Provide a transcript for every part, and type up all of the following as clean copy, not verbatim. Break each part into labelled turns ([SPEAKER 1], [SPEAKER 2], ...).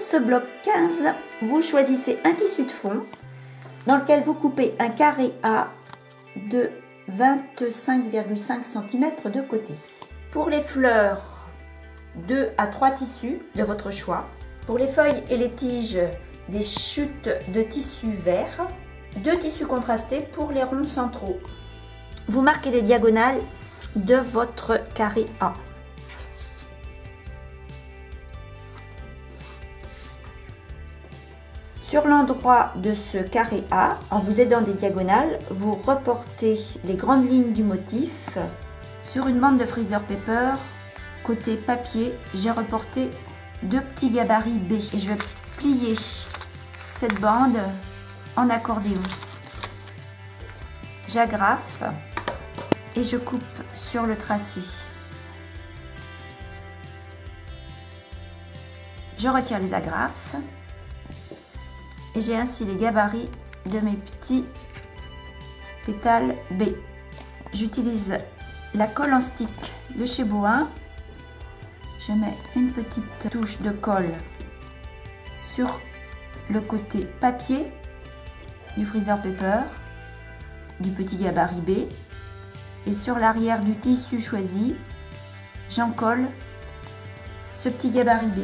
[SPEAKER 1] ce bloc 15, vous choisissez un tissu de fond dans lequel vous coupez un carré A de 25,5 cm de côté. Pour les fleurs, 2 à 3 tissus de votre choix. Pour les feuilles et les tiges, des chutes de tissu vert, 2 tissus contrastés pour les ronds centraux. Vous marquez les diagonales de votre carré A. Sur l'endroit de ce carré A, en vous aidant des diagonales, vous reportez les grandes lignes du motif sur une bande de freezer paper. Côté papier, j'ai reporté 2 petits gabarits B et je vais plier cette bande en accordéon. J'agrafe et je coupe sur le tracé. Je retire les agrafes et j'ai ainsi les gabarits de mes petits pétales B. J'utilise la colle en stick de chez Bohin. Je mets une petite touche de colle sur le côté papier du freezer paper, du petit gabarit B, et sur l'arrière du tissu choisi, j'en colle ce petit gabarit B.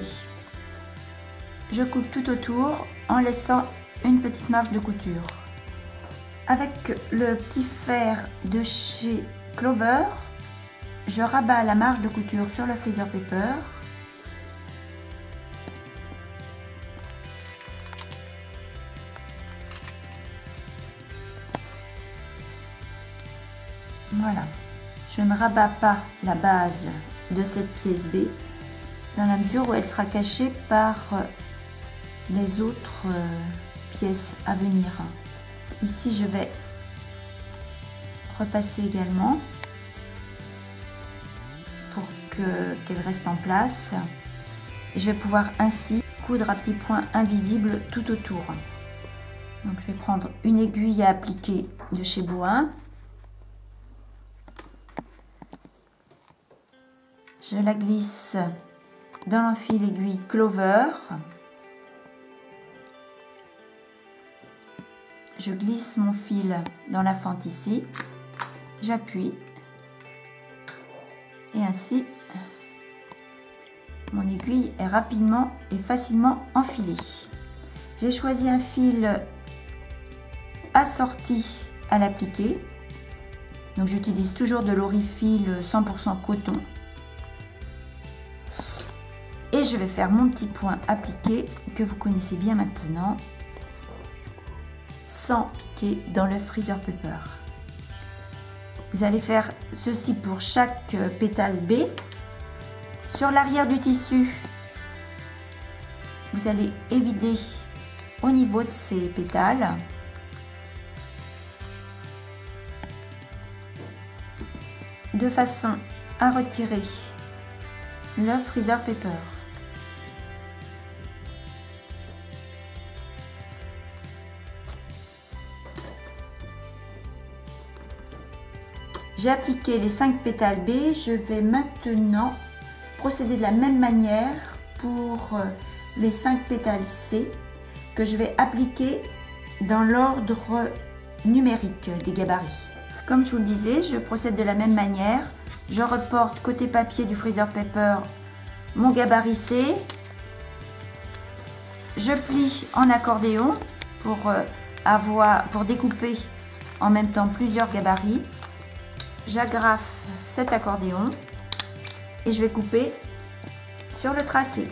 [SPEAKER 1] Je coupe tout autour en laissant une petite marge de couture. Avec le petit fer de chez Clover, je rabats la marge de couture sur le freezer paper. Voilà, je ne rabats pas la base de cette pièce B dans la mesure où elle sera cachée par les autres pièces à venir. Ici, je vais repasser également pour qu'elle reste en place. Et je vais pouvoir ainsi coudre à petits points invisibles tout autour. Donc, je vais prendre une aiguille à appliquer de chez Bohin. Je la glisse dans l'enfil aiguille Clover. Je glisse mon fil dans la fente ici. J'appuie. Et ainsi, mon aiguille est rapidement et facilement enfilée. J'ai choisi un fil assorti à l'appliquer. Donc j'utilise toujours de l'Orifil 100% coton. Et je vais faire mon petit point appliqué que vous connaissez bien maintenant, sans piquer dans le freezer paper. Vous allez faire ceci pour chaque pétale B. Sur l'arrière du tissu, vous allez évider au niveau de ces pétales. De façon à retirer le freezer paper. J'ai appliqué les 5 pétales B, je vais maintenant procéder de la même manière pour les 5 pétales C que je vais appliquer dans l'ordre numérique des gabarits. Comme je vous le disais, je procède de la même manière. Je reporte côté papier du freezer paper mon gabarit C. Je plie en accordéon pour découper en même temps plusieurs gabarits. J'agrafe cet accordéon et je vais couper sur le tracé.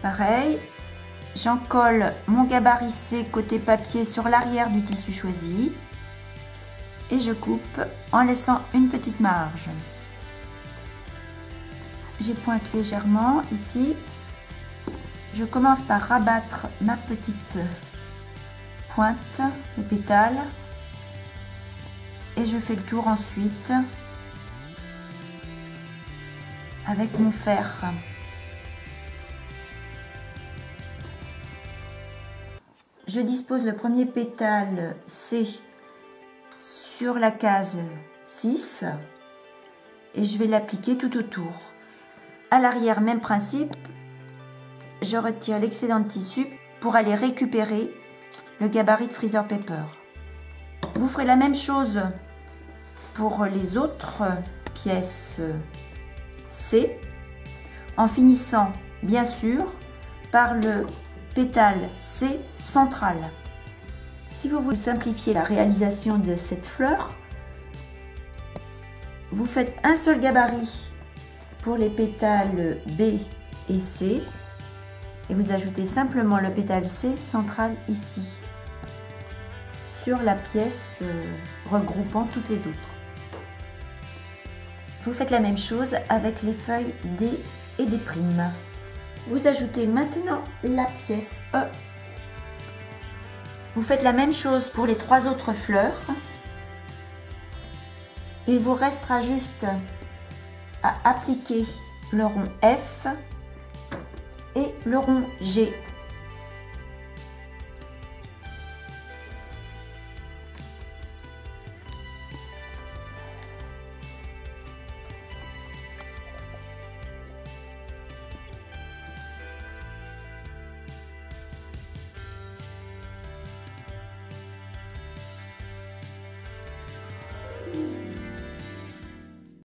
[SPEAKER 1] Pareil, j'en colle mon gabarit C côté papier sur l'arrière du tissu choisi et je coupe en laissant une petite marge. J'épointe légèrement ici. Je commence par rabattre ma petite pointe de pétale et je fais le tour ensuite avec mon fer. Je dispose le premier pétale C sur la case 6 et je vais l'appliquer tout autour. À l'arrière, même principe, je retire l'excédent de tissu pour aller récupérer le gabarit de Freezer Paper. Vous ferez la même chose pour les autres pièces C, en finissant bien sûr par le pétale C central. Si vous voulez simplifier la réalisation de cette fleur, vous faites un seul gabarit pour les pétales B et C et vous ajoutez simplement le pétale C central ici sur la pièce regroupant toutes les autres. Vous faites la même chose avec les feuilles D et D'. Vous ajoutez maintenant la pièce E. Vous faites la même chose pour les 3 autres fleurs. Il vous restera juste à appliquer le rond F et le rond G.